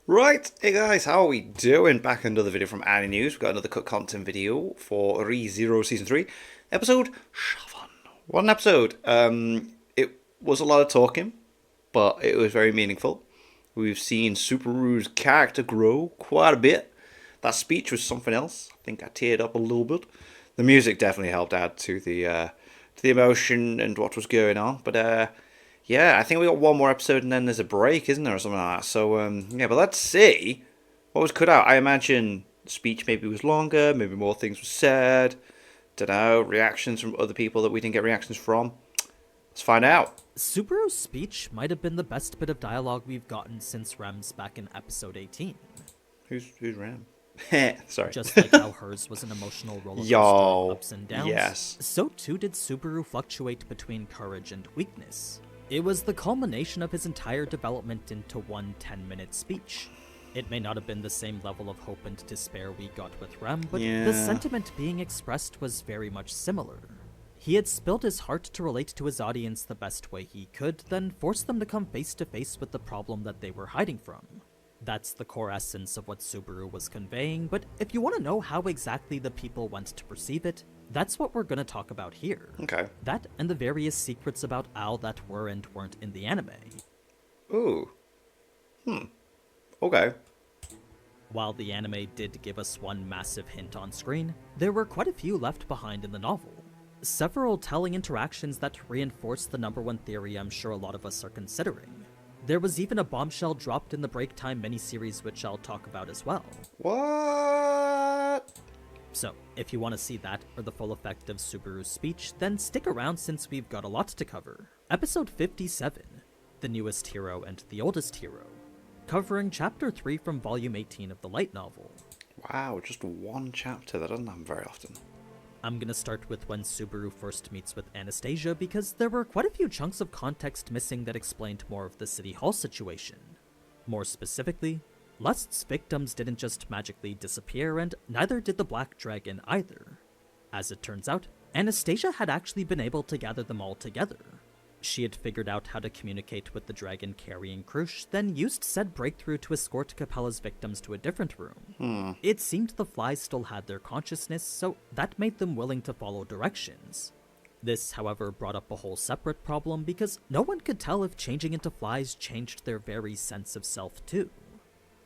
Right, hey guys, how are we doing? Back another video from Annie News. We've got another cut content video for ReZero Season 3, episode 7. What an episode. It was a lot of talking, but it was very meaningful. We've seen Subaru's character grow quite a bit. That speech was something else. I think I teared up a little bit. The music definitely helped add to the emotion and what was going on. But yeah, I think we got one more episode and then there's a break, isn't there, or something like that. So yeah, but let's see what was cut out. I imagine the speech maybe was longer, maybe more things were said. Don't know, reactions from other people that we didn't get reactions from. Let's find out. Subaru's speech might have been the best bit of dialogue we've gotten since Rem's back in episode 18. Who's Ram? Sorry. Just like how hers was an emotional roller coaster of ups and downs, yes. so too did Subaru fluctuate between courage and weakness. It was the culmination of his entire development into one 10-minute speech. It may not have been the same level of hope and despair we got with Rem, but the sentiment being expressed was very much similar. He had spilled his heart to relate to his audience the best way he could, then force them to come face to face with the problem that they were hiding from. That's the core essence of what Subaru was conveying, but if you want to know how exactly the people went to perceive it, that's what we're going to talk about here. Okay. That and the various secrets about Al that were and weren't in the anime. Ooh. Okay. While the anime did give us one massive hint on screen, there were quite a few left behind in the novel. Several telling interactions that reinforce the number one theory I'm sure a lot of us are considering. There was even a bombshell dropped in the Break Time miniseries, which I'll talk about as well. What? So, if you want to see that or the full effect of Subaru's speech, then stick around since we've got a lot to cover. Episode 57, The Newest Hero and the Oldest Hero, covering Chapter 3 from Volume 18 of the light novel. Wow, just one chapter. That doesn't happen very often. I'm gonna start with when Subaru first meets with Anastasia because there were quite a few chunks of context missing that explained more of the City Hall situation. More specifically, Lust's victims didn't just magically disappear, and neither did the Black Dragon either. As it turns out, Anastasia had actually been able to gather them all together. She had figured out how to communicate with the dragon carrying Krush, then used said breakthrough to escort Capella's victims to a different room. It seemed the flies still had their consciousness, so that made them willing to follow directions. This, however, brought up a whole separate problem because no one could tell if changing into flies changed their very sense of self too.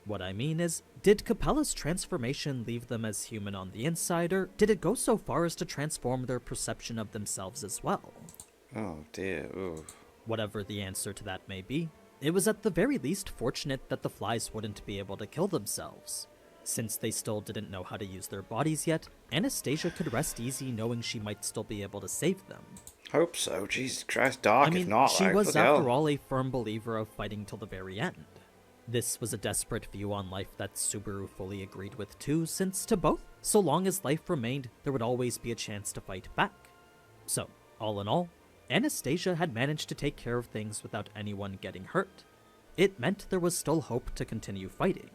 What I mean is, did Capella's transformation leave them as human on the inside, or did it go so far as to transform their perception of themselves as well? Oh dear. Ooh. Whatever the answer to that may be, it was at the very least fortunate that the flies wouldn't be able to kill themselves. Since they still didn't know how to use their bodies yet, Anastasia could rest easy knowing she might still be able to save them. Hope so. Jesus Christ, dark. I mean, if not, she like, was bloody hell. after all a firm believer of fighting till the very end. This was a desperate view on life that Subaru fully agreed with too, since to both, so long as life remained, there would always be a chance to fight back. So, all in all, Anastasia had managed to take care of things without anyone getting hurt. It meant there was still hope to continue fighting.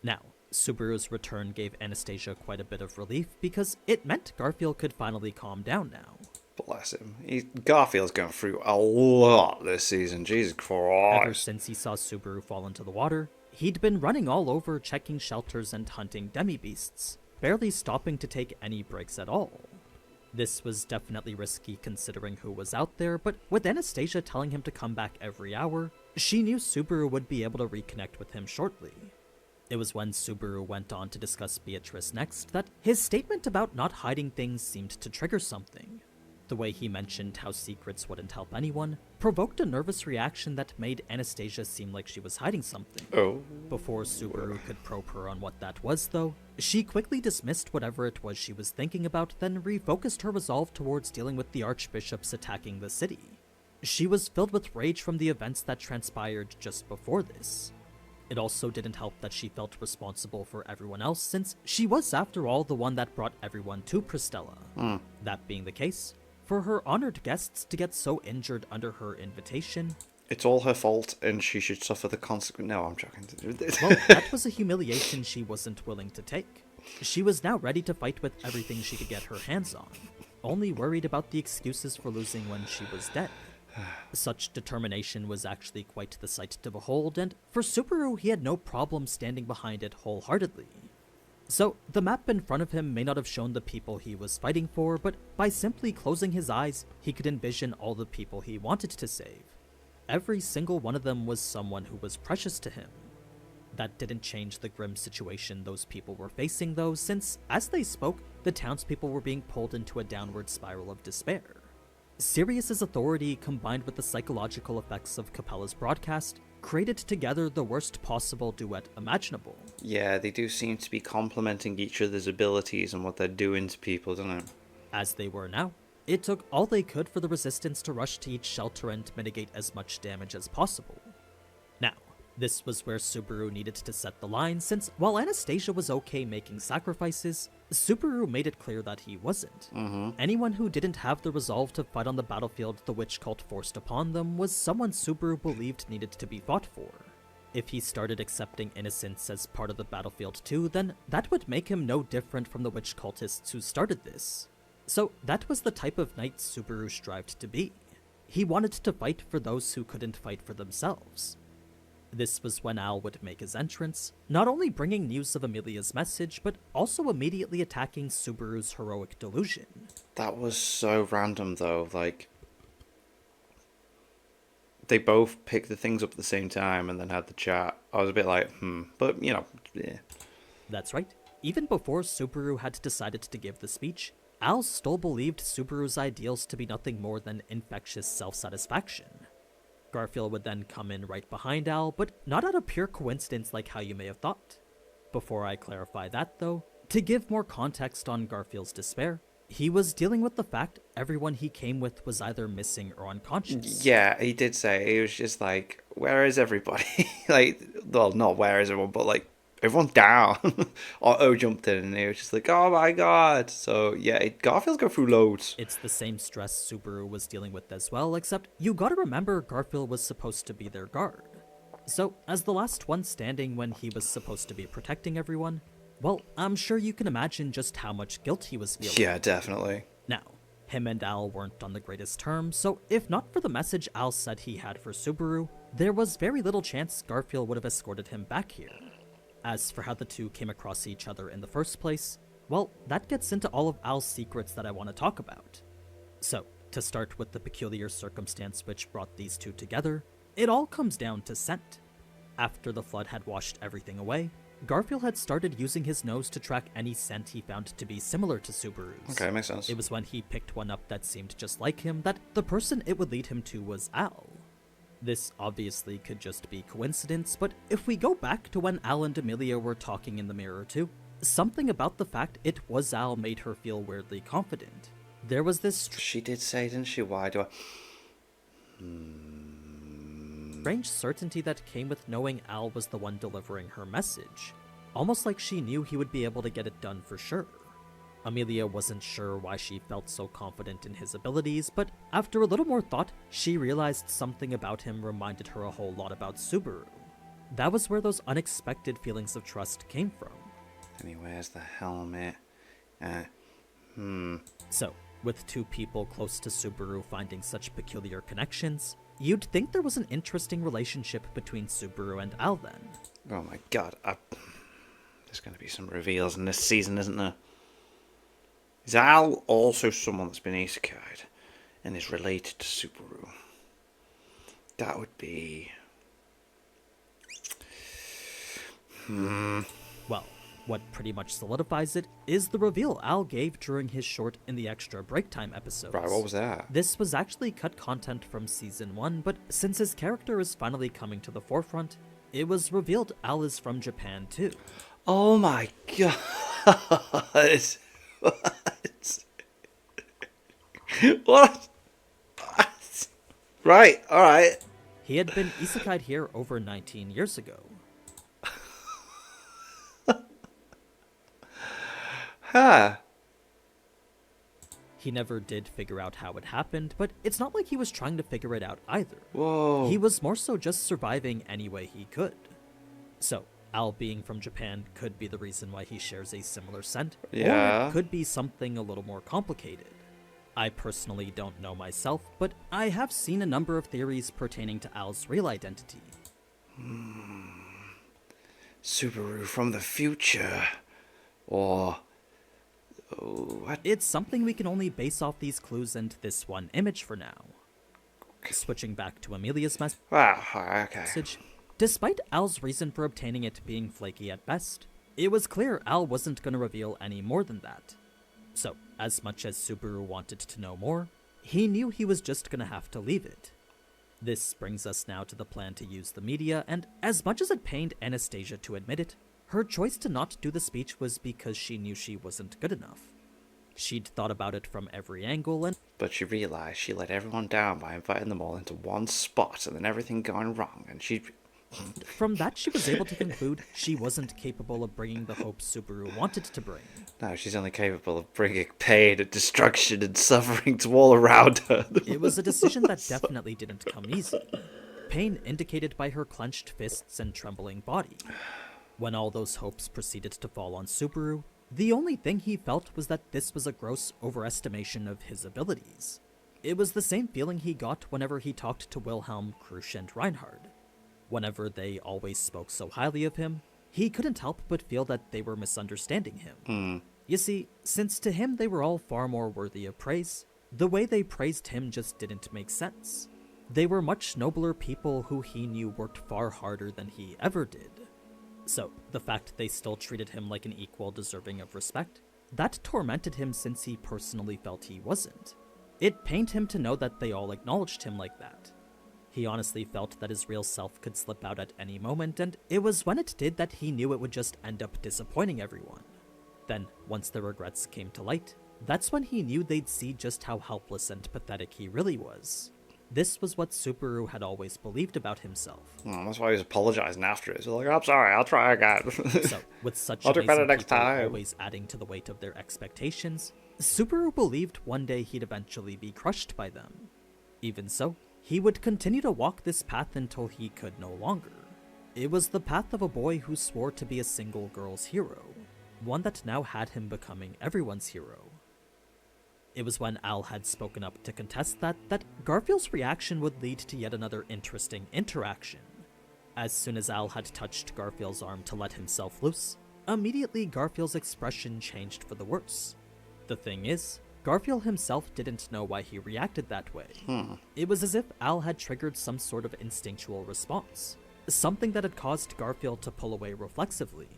Now, Subaru's return gave Anastasia quite a bit of relief because it meant Garfield could finally calm down now. Bless him. Garfield's going through a lot this season. Jesus Christ. Ever since he saw Subaru fall into the water, he'd been running all over checking shelters and hunting demi-beasts, barely stopping to take any breaks at all. This was definitely risky considering who was out there, but with Anastasia telling him to come back every hour, she knew Subaru would be able to reconnect with him shortly. It was when Subaru went on to discuss Beatrice next that his statement about not hiding things seemed to trigger something. The way he mentioned how secrets wouldn't help anyone provoked a nervous reaction that made Anastasia seem like she was hiding something. Oh. Before Subaru could probe her on what that was, though, she quickly dismissed whatever it was she was thinking about, then refocused her resolve towards dealing with the archbishops attacking the city. She was filled with rage from the events that transpired just before this. It also didn't help that she felt responsible for everyone else, since she was, after all, the one that brought everyone to Pristella. That being the case, for her honored guests to get so injured under her invitation, It's all her fault, and she should suffer the consequence. No, I'm joking. well, that was a humiliation she wasn't willing to take. She was now ready to fight with everything she could get her hands on, only worried about the excuses for losing when she was dead. Such determination was actually quite the sight to behold, and for Subaru he had no problem standing behind it wholeheartedly. So, the map in front of him may not have shown the people he was fighting for, but by simply closing his eyes, he could envision all the people he wanted to save. Every single one of them was someone who was precious to him. That didn't change the grim situation those people were facing, though, since, as they spoke, the townspeople were being pulled into a downward spiral of despair. Sirius's authority, combined with the psychological effects of Capella's broadcast, created together the worst possible duet imaginable. Yeah, they do seem to be complementing each other's abilities and what they're doing to people, don't it? As they were now, it took all they could for the resistance to rush to each shelter and mitigate as much damage as possible. Now, this was where Subaru needed to set the line, since while Anastasia was okay making sacrifices, Subaru made it clear that he wasn't. Anyone who didn't have the resolve to fight on the battlefield the witch cult forced upon them was someone Subaru believed needed to be fought for. If he started accepting innocence as part of the battlefield too, then that would make him no different from the witch cultists who started this. So that was the type of knight Subaru strived to be. He wanted to fight for those who couldn't fight for themselves. This was when Al would make his entrance, not only bringing news of Amelia's message, but also immediately attacking Subaru's heroic delusion. That was so random, though. Like, they both picked the things up at the same time and then had the chat. I was a bit like, but, you know, yeah. That's right. Even before Subaru had decided to give the speech, Al still believed Subaru's ideals to be nothing more than infectious self-satisfaction. Garfield would then come in right behind Al, but not out of pure coincidence like how you may have thought. Before I clarify that though, to give more context on Garfield's despair, he was dealing with the fact everyone he came with was either missing or unconscious. Yeah, he did say, he was just like, where is everybody? Like, well, not where is everyone, but like, everyone's down. Otto jumped in and he was just like, oh my god. So yeah, Garfield's go through loads. It's the same stress Subaru was dealing with as well, except you gotta remember Garfield was supposed to be their guard. So, as the last one standing when he was supposed to be protecting everyone, well, I'm sure you can imagine just how much guilt he was feeling. Yeah, definitely. Now, him and Al weren't on the greatest terms, so if not for the message Al said he had for Subaru, there was very little chance Garfield would have escorted him back here. As for how the two came across each other in the first place, well, that gets into all of Al's secrets that I want to talk about. So, to start with the peculiar circumstance which brought these two together, it all comes down to scent. After the flood had washed everything away, Garfield had started using his nose to track any scent he found to be similar to Subaru's. Okay, makes sense. It was when he picked one up that seemed just like him that the person it would lead him to was Al. This obviously could just be coincidence, but if we go back to when Al and Amelia were talking in the mirror too, something about the fact it was Al made her feel weirdly confident. There was this She did say, didn't she? Why do I... strange certainty that came with knowing Al was the one delivering her message. Almost like she knew he would be able to get it done for sure. Amelia wasn't sure why she felt so confident in his abilities, but after a little more thought, she realized something about him reminded her a whole lot about Subaru. That was where those unexpected feelings of trust came from. And he wears the helmet. So, with two people close to Subaru finding such peculiar connections, you'd think there was an interesting relationship between Subaru and Al then. Oh my god. There's going to be some reveals in this season, isn't there? Is Al also someone that's been isekai'd and is related to Subaru? That would be... Well, what pretty much solidifies it is the reveal Al gave during his short in the extra break time episodes. Right, what was that? This was actually cut content from season 1, but since his character is finally coming to the forefront, it was revealed Al is from Japan too. Oh my god. What? Right, alright. He had been isekai'd here over 19 years ago. Huh. He never did figure out how it happened, but it's not like he was trying to figure it out either. Whoa. He was more so just surviving any way he could. So, Al being from Japan could be the reason why he shares a similar scent, or Yeah. it could be something a little more complicated. I personally don't know myself, but I have seen a number of theories pertaining to Al's real identity. Subaru from the future. Or... oh, what? It's something we can only base off these clues and this one image for now. Switching back to Amelia's Wow, okay. message, despite Al's reason for obtaining it being flaky at best, it was clear Al wasn't going to reveal any more than that. So, as much as Subaru wanted to know more, he knew he was just going to have to leave it. This brings us now to the plan to use the media, and as much as it pained Anastasia to admit it, her choice to not do the speech was because she knew she wasn't good enough. She'd thought about it from every angle, and But she realised she let everyone down by inviting them all into one spot and then everything going wrong, and she... from that she was able to conclude she wasn't capable of bringing the hope Subaru wanted to bring. No, she's only capable of bringing pain and destruction and suffering to all around her. It was a decision that definitely didn't come easy. Pain indicated by her clenched fists and trembling body. When all those hopes proceeded to fall on Subaru, the only thing he felt was that this was a gross overestimation of his abilities. It was the same feeling he got whenever he talked to Wilhelm, Krusch, and Reinhard. Whenever they always spoke so highly of him, he couldn't help but feel that they were misunderstanding him. You see, since to him they were all far more worthy of praise, the way they praised him just didn't make sense. They were much nobler people who he knew worked far harder than he ever did. So, the fact they still treated him like an equal deserving of respect, that tormented him since he personally felt he wasn't. It pained him to know that they all acknowledged him like that. He honestly felt that his real self could slip out at any moment, and it was when it did that he knew it would just end up disappointing everyone. Then, once the regrets came to light, that's when he knew they'd see just how helpless and pathetic he really was. This was what Subaru had always believed about himself. Oh, that's why he was apologising after it. So like, I'm sorry, I'll try again. So, with such I'll do better amazing next people time. always adding to the weight of their expectations, Subaru believed one day he'd eventually be crushed by them. Even so, he would continue to walk this path until he could no longer. It was the path of a boy who swore to be a single girl's hero, one that now had him becoming everyone's hero. It was when Al had spoken up to contest that Garfield's reaction would lead to yet another interesting interaction. As soon as Al had touched Garfield's arm to let himself loose, immediately Garfield's expression changed for the worse. The thing is, Garfield himself didn't know why he reacted that way. It was as if Al had triggered some sort of instinctual response, something that had caused Garfield to pull away reflexively.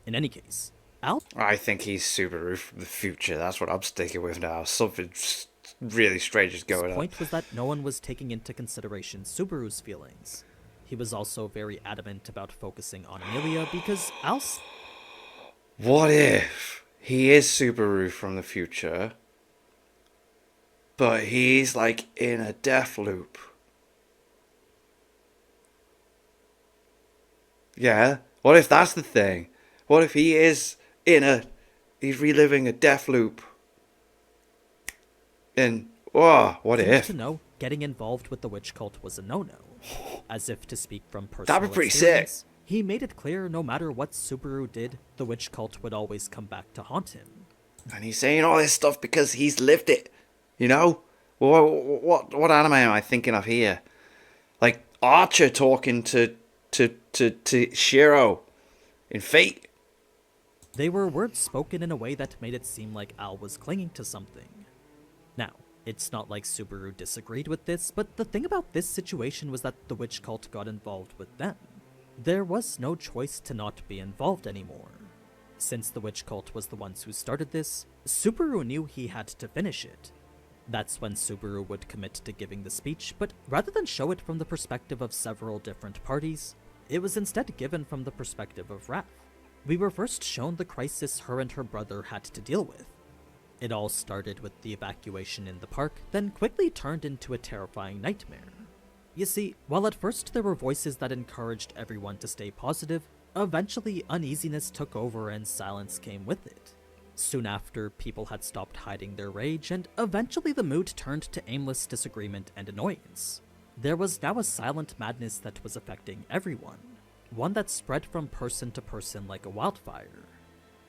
In any case, Al... I think he's Subaru from the future. That's what I'm sticking with now. Something really strange is going His on. point was that no one was taking into consideration Subaru's feelings. He was also very adamant about focusing on Amelia because Al's... What if he is Subaru from the future, but he's like in a death loop? Yeah? What if that's the thing? What if he is he's reliving a death loop? And, what seemed if? to know getting involved with the witch cult was a no-no. As if to speak from personal That'd be pretty experience, he made it clear no matter what Subaru did, the witch cult would always come back to haunt him. And he's saying all this stuff because he's lived it, you know? What anime am I thinking of here? Like Archer talking to Shiro in Fate. They were words spoken in a way that made it seem like Al was clinging to something. Now, it's not like Subaru disagreed with this, but the thing about this situation was that the witch cult got involved with them. There was no choice to not be involved anymore. Since the witch cult was the ones who started this, Subaru knew he had to finish it. That's when Subaru would commit to giving the speech, but rather than show it from the perspective of several different parties, it was instead given from the perspective of Raph. We were first shown the crisis her and her brother had to deal with. It all started with the evacuation in the park, then quickly turned into a terrifying nightmare. You see, while at first there were voices that encouraged everyone to stay positive, eventually uneasiness took over and silence came with it. Soon after, people had stopped hiding their rage, and eventually the mood turned to aimless disagreement and annoyance. There was now a silent madness that was affecting everyone, one that spread from person to person like a wildfire.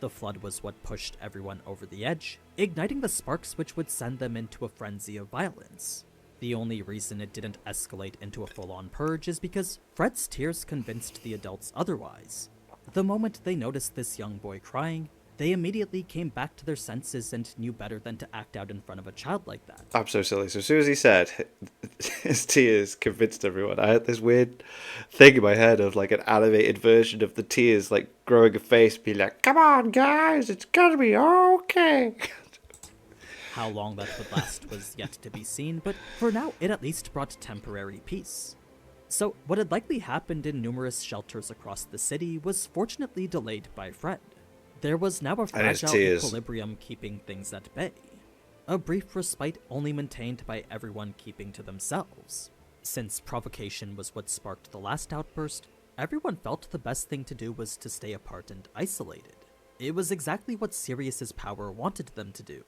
The flood was what pushed everyone over the edge, igniting the sparks which would send them into a frenzy of violence. The only reason it didn't escalate into a full-on purge is because Fred's tears convinced the adults otherwise. The moment they noticed this young boy crying, they immediately came back to their senses and knew better than to act out in front of a child like that. I'm so silly. So as soon as he said his tears convinced everyone, I had this weird thing in my head of like an animated version of the tears like growing a face, be like, "Come on, guys, it's gonna be okay." How long that would last was yet to be seen, but for now it at least brought temporary peace. So what had likely happened in numerous shelters across the city was fortunately delayed by Fred. There was now a fragile equilibrium keeping things at bay. A brief respite only maintained by everyone keeping to themselves. Since provocation was what sparked the last outburst, everyone felt the best thing to do was to stay apart and isolated. It was exactly what Sirius's power wanted them to do.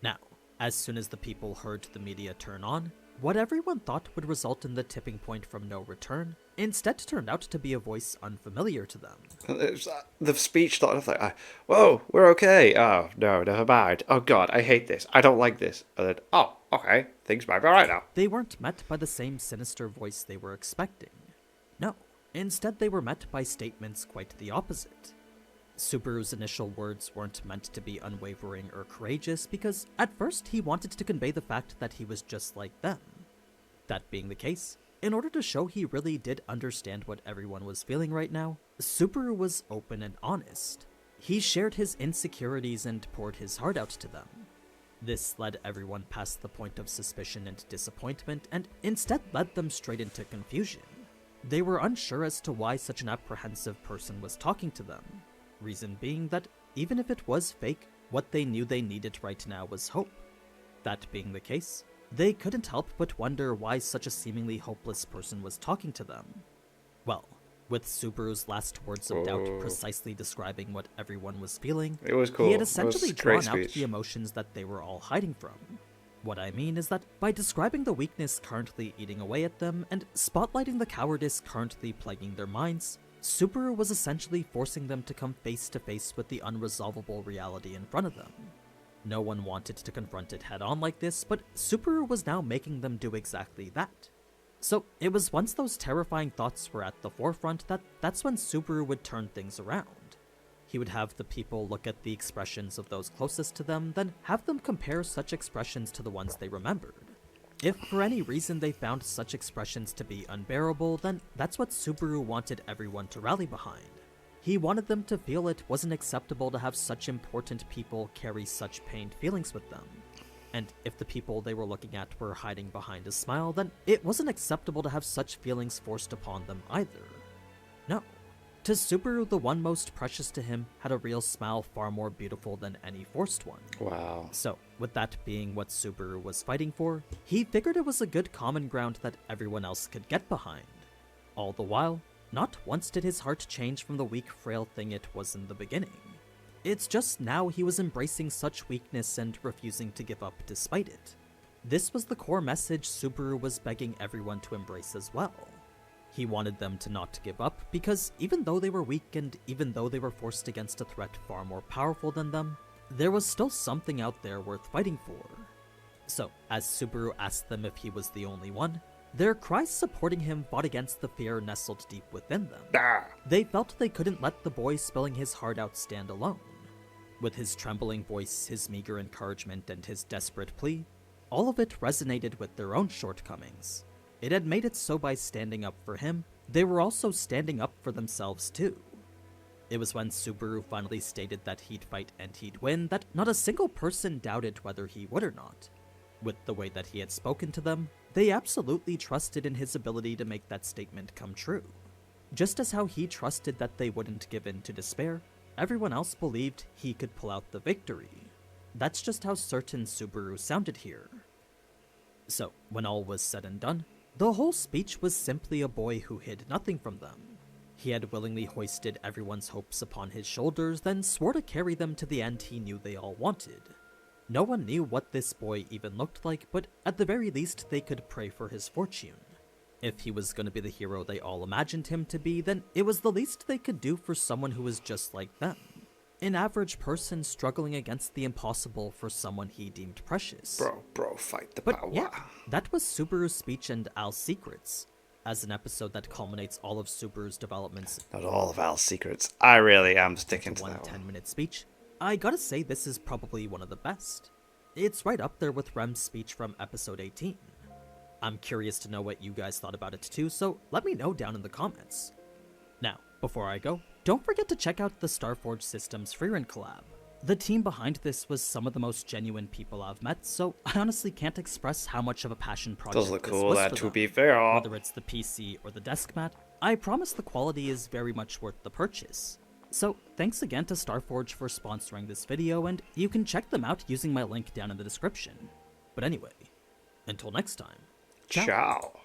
Now, as soon as the people heard the media turn on, what everyone thought would result in the tipping point from no return instead turned out to be a voice unfamiliar to them. The speech started off like, "Whoa, we're okay. Oh, no, never mind. Oh, God, I hate this. I don't like this." And then, "Oh, okay, things might be alright now." They weren't met by the same sinister voice they were expecting. No, instead they were met by statements quite the opposite. Subaru's initial words weren't meant to be unwavering or courageous because at first he wanted to convey the fact that he was just like them. That being the case, in order to show he really did understand what everyone was feeling right now, Subaru was open and honest. He shared his insecurities and poured his heart out to them. This led everyone past the point of suspicion and disappointment and instead led them straight into confusion. They were unsure as to why such an apprehensive person was talking to them. Reason being that, even if it was fake, what they knew they needed right now was hope. That being the case, they couldn't help but wonder why such a seemingly hopeless person was talking to them. Well, with Subaru's last words of doubt precisely describing what everyone was feeling, it was cool. He had essentially drawn out the emotions that they were all hiding from. What I mean is that by describing the weakness currently eating away at them and spotlighting the cowardice currently plaguing their minds, Subaru was essentially forcing them to come face to face with the unresolvable reality in front of them. No one wanted to confront it head on like this, but Subaru was now making them do exactly that. So it was once those terrifying thoughts were at the forefront that's when Subaru would turn things around. He would have the people look at the expressions of those closest to them, then have them compare such expressions to the ones they remembered. If for any reason they found such expressions to be unbearable, then that's what Subaru wanted everyone to rally behind. He wanted them to feel it wasn't acceptable to have such important people carry such pained feelings with them. And if the people they were looking at were hiding behind a smile, then it wasn't acceptable to have such feelings forced upon them either. No. To Subaru, the one most precious to him had a real smile far more beautiful than any forced one. Wow. So, with that being what Subaru was fighting for, he figured it was a good common ground that everyone else could get behind. All the while, not once did his heart change from the weak, frail thing it was in the beginning. It's just now he was embracing such weakness and refusing to give up despite it. This was the core message Subaru was begging everyone to embrace as well. He wanted them to not give up because even though they were weak and even though they were forced against a threat far more powerful than them, there was still something out there worth fighting for. So, as Subaru asked them if he was the only one, their cries supporting him fought against the fear nestled deep within them. They felt they couldn't let the boy spilling his heart out stand alone. With his trembling voice, his meager encouragement, and his desperate plea, all of it resonated with their own shortcomings. It had made it so by standing up for him, they were also standing up for themselves too. It was when Subaru finally stated that he'd fight and he'd win that not a single person doubted whether he would or not. With the way that he had spoken to them, they absolutely trusted in his ability to make that statement come true. Just as how he trusted that they wouldn't give in to despair, everyone else believed he could pull out the victory. That's just how certain Subaru sounded here. So, when all was said and done, the whole speech was simply a boy who hid nothing from them. He had willingly hoisted everyone's hopes upon his shoulders, then swore to carry them to the end he knew they all wanted. No one knew what this boy even looked like, but at the very least they could pray for his fortune. If he was going to be the hero they all imagined him to be, then it was the least they could do for someone who was just like them. An average person struggling against the impossible for someone he deemed precious. Bro, fight the But power. yeah, that was Subaru's speech and Al's secrets, as an episode that culminates all of Subaru's developments Not all of Al's secrets. I really am sticking into to one that one. 10-minute speech. I gotta say, this is probably one of the best. It's right up there with Rem's speech from episode 18. I'm curious to know what you guys thought about it too, so let me know down in the comments. Now, before I go, don't forget to check out the Starforge Systems Freerun collab. The team behind this was some of the most genuine people I've met, so I honestly can't express how much of a passion project Does look this cool, was that for to them. be fair. Whether it's the PC or the desk mat, I promise the quality is very much worth the purchase. So, thanks again to Starforge for sponsoring this video, and you can check them out using my link down in the description. But anyway, until next time, Ciao.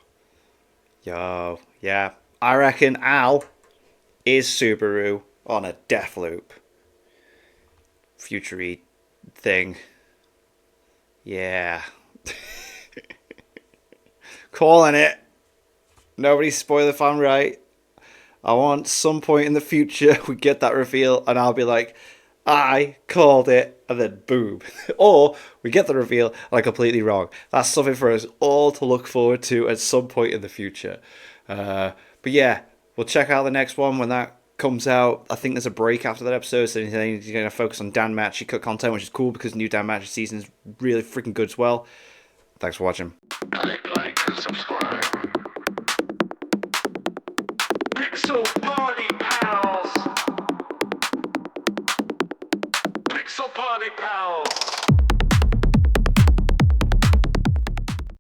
Yo, yeah. I reckon Al is Subaru on a death loop. Future-y thing. Yeah. Calling it. Nobody spoil if I'm right. I want some point in the future we get that reveal and I'll be like, I called it, and then boom. Or we get the reveal and I'm completely wrong. That's something for us all to look forward to at some point in the future. But yeah, we'll check out the next one when that comes out. I think there's a break after that episode, so you're going to focus on Dan Matchy cut content, which is cool because new Dan Matchy season is really freaking good as well. Thanks for watching. Click like and subscribe. Pixel Party Pals! Pixel Party Pals!